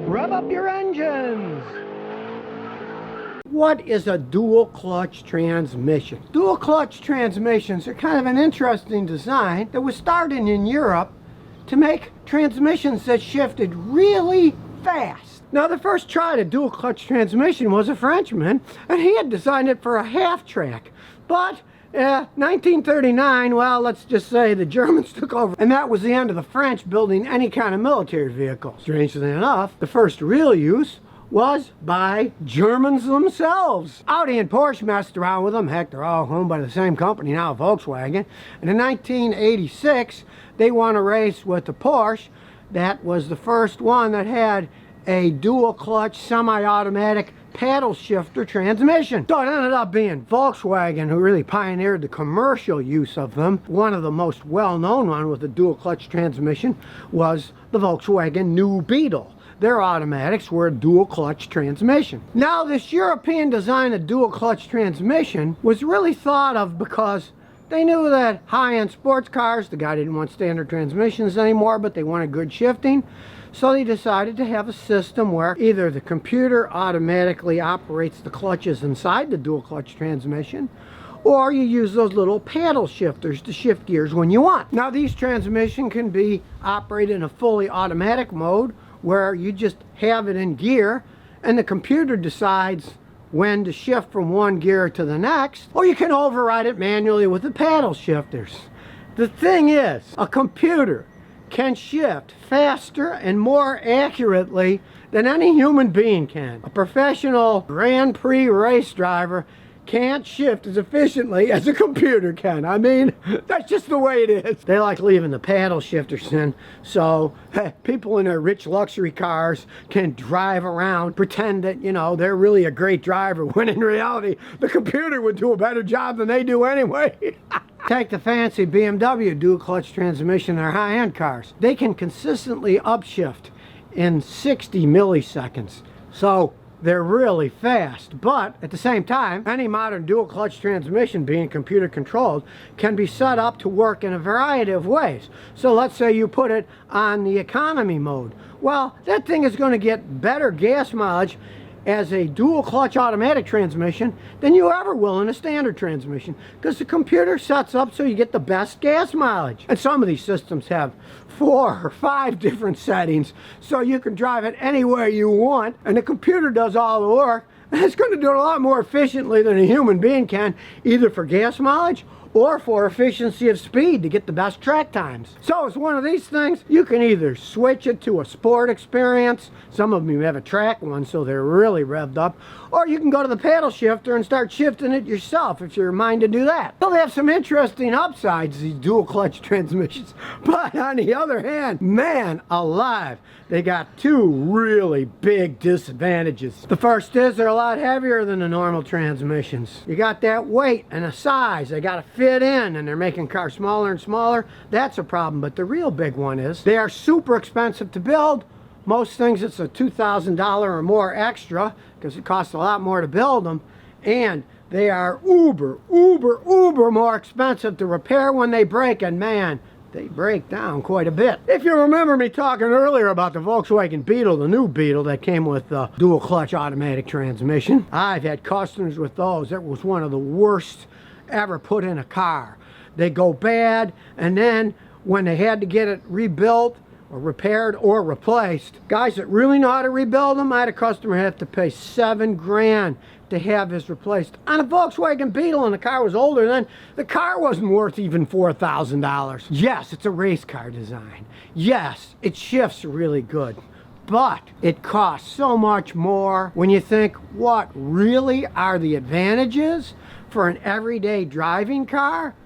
Rev up your engines! What is a dual clutch transmission? Dual clutch transmissions are kind of an interesting design that was started in Europe to make transmissions that shifted really fast. Now, the first try at a dual clutch transmission was a Frenchman, and he had designed it for a half track. But 1939, well, let's just say the Germans took over, and that was the end of the French building any kind of military vehicle. Strangely enough, the first real use was by Germans themselves. Audi and Porsche messed around with them. Heck, they're all owned by the same company now, Volkswagen. And in 1986, they won a race with the Porsche. That was the first one that had a dual clutch semi-automatic paddle shifter transmission. So it ended up being Volkswagen who really pioneered the commercial use of them. One of the most well-known one with a dual clutch transmission was the Volkswagen New Beetle. Their automatics were a dual clutch transmission. Now, this European design of dual clutch transmission was really thought of because they knew that high-end sports cars, the guy didn't want standard transmissions anymore, but they wanted good shifting. So they decided to have a system where either the computer automatically operates the clutches inside the dual clutch transmission, or you use those little paddle shifters to shift gears when you want. Now, these transmissions can be operated in a fully automatic mode where you just have it in gear and the computer decides when to shift from one gear to the next, or you can override it manually with the paddle shifters. The thing is, a computer can shift faster and more accurately than any human being can. A professional Grand Prix race driver can't shift as efficiently as a computer can. I mean, that's just the way it is. They like leaving the paddle shifters in, so people in their rich luxury cars can drive around, pretend that, you know, they're really a great driver, when in reality, the computer would do a better job than they do anyway. Take the fancy BMW dual clutch transmission in their high-end cars. They can consistently upshift in 60 milliseconds. So they're really fast, but at the same time, any modern dual clutch transmission, being computer controlled, can be set up to work in a variety of ways. So let's say you put it on the economy mode. Well, that thing is going to get better gas mileage as a dual clutch automatic transmission than you ever will in a standard transmission, because the computer sets up so you get the best gas mileage. And some of these systems have 4 or 5 different settings, so you can drive it anywhere you want, and the computer does all the work, and it's going to do it a lot more efficiently than a human being can, either for gas mileage or for efficiency of speed to get the best track times. So it's one of these things, you can either switch it to a sport experience, some of them have a track one so they're really revved up, or you can go to the paddle shifter and start shifting it yourself if you're mind to do that. They'll have some interesting upsides, these dual clutch transmissions, but on the other hand, man alive, they got 2 really big disadvantages. The first is they're a lot heavier than the normal transmissions. You got that weight and a size, they gotta fit in, and they're making cars smaller and smaller. That's a problem, but the real big one is they are super expensive to build. Most things it's a $2,000 or more extra because it costs a lot more to build them, and they are uber more expensive to repair when they break, and man, they break down quite a bit. If you remember me talking earlier about the Volkswagen Beetle, the new Beetle that came with the dual clutch automatic transmission, I've had customers with those. That was one of the worst ever put in a car. They go bad, and then when they had to get it rebuilt or repaired or replaced, guys that really know how to rebuild them, I had a customer have to pay $7 grand to have his replaced on a Volkswagen Beetle, and the car was older then. The car wasn't worth even $4,000. Yes, it's a race car design. Yes, it shifts really good, but it costs so much more when you think, what really are the advantages for an everyday driving car?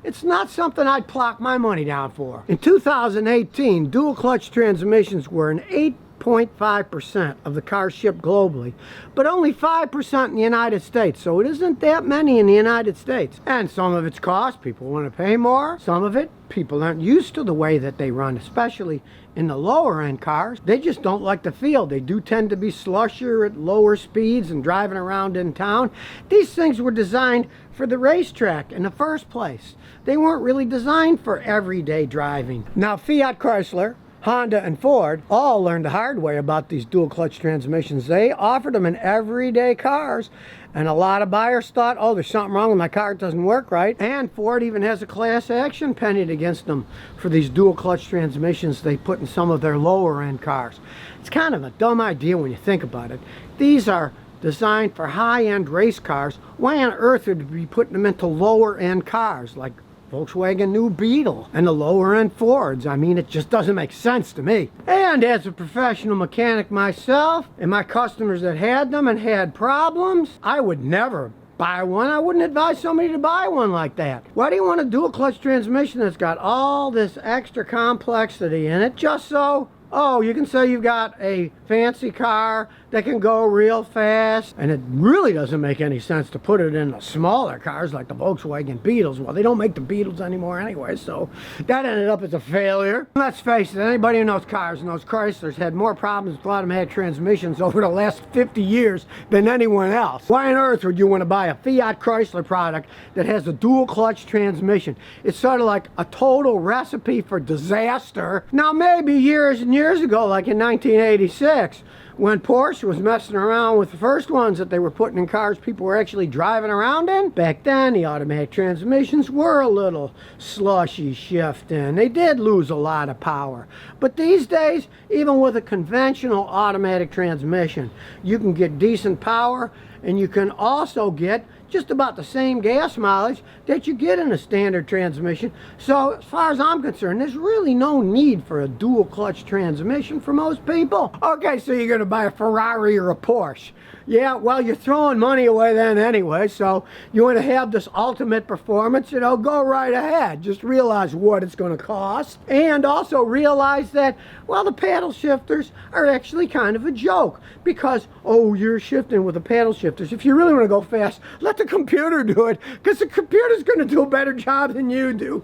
It's not something I'd plop my money down for. In 2018, dual clutch transmissions were an 8.5% of the cars shipped globally, but only 5% in the United States, so it isn't that many in the United States. And some of it's cost, people want to pay more. Some of it, people aren't used to the way that they run, especially in the lower end cars. They just don't like the feel. They do tend to be slushier at lower speeds and driving around in town. These things were designed for the racetrack in the first place. They weren't really designed for everyday driving. Now, Fiat Chrysler Honda and Ford all learned the hard way about these dual clutch transmissions. They offered them in everyday cars, and a lot of buyers thought, oh, there's something wrong with my car, it doesn't work right. And Ford even has a class action pending against them for these dual clutch transmissions they put in some of their lower end cars. It's kind of a dumb idea when you think about it. These are designed for high-end race cars. Why on earth would we be putting them into lower end cars like Volkswagen new Beetle and the lower end Fords? I mean, it just doesn't make sense to me. And as a professional mechanic myself, and my customers that had them and had problems, I would never buy one. I wouldn't advise somebody to buy one like that. Why do you want a dual clutch transmission that's got all this extra complexity in it just so, oh, you can say you've got a fancy car that can go real fast, and it really doesn't make any sense to put it in the smaller cars like the Volkswagen Beetles. Well, they don't make the Beetles anymore anyway, so that ended up as a failure. Let's face it, anybody who knows cars knows Chryslers had more problems with automatic transmissions over the last 50 years than anyone else. Why on earth would you want to buy a Fiat Chrysler product that has a dual clutch transmission? It's sort of like a total recipe for disaster. Now, maybe years and years ago, like in 1986, when Porsche was messing around with the first ones that they were putting in cars people were actually driving around in, back then the automatic transmissions were a little slushy shifting. They did lose a lot of power. But these days, even with a conventional automatic transmission, you can get decent power, and you can also get just about the same gas mileage that you get in a standard transmission. So as far as I'm concerned, there's really no need for a dual clutch transmission for most people. Okay, so you're gonna buy a Ferrari or a Porsche. Yeah, well, you're throwing money away then anyway, so you want to have this ultimate performance, you know, go right ahead. Just realize what it's going to cost, and also realize that, well, the paddle shifters are actually kind of a joke, because, oh, you're shifting with the paddle shifters. If you really want to go fast, let the computer do it, because the computer's going to do a better job than you do.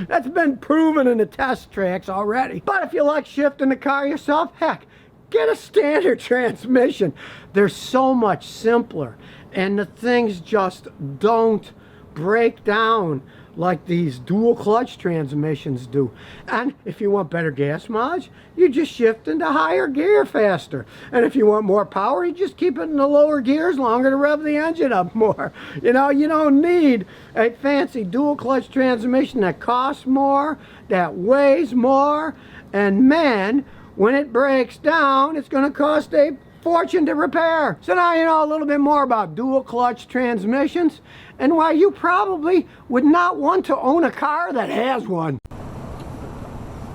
That's been proven in the test tracks already. But if you like shifting the car yourself, heck, get a standard transmission. They're so much simpler, and the things just don't break down like these dual clutch transmissions do. And if you want better gas mileage, you just shift into higher gear faster. And if you want more power, you just keep it in the lower gears longer to rev the engine up more. You know, you don't need a fancy dual clutch transmission that costs more, that weighs more, and man, when it breaks down, it's going to cost a fortune to repair. So now you know a little bit more about dual clutch transmissions and why you probably would not want to own a car that has one.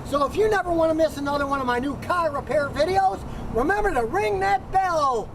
So if you never want to miss another one of my new car repair videos, remember to ring that bell.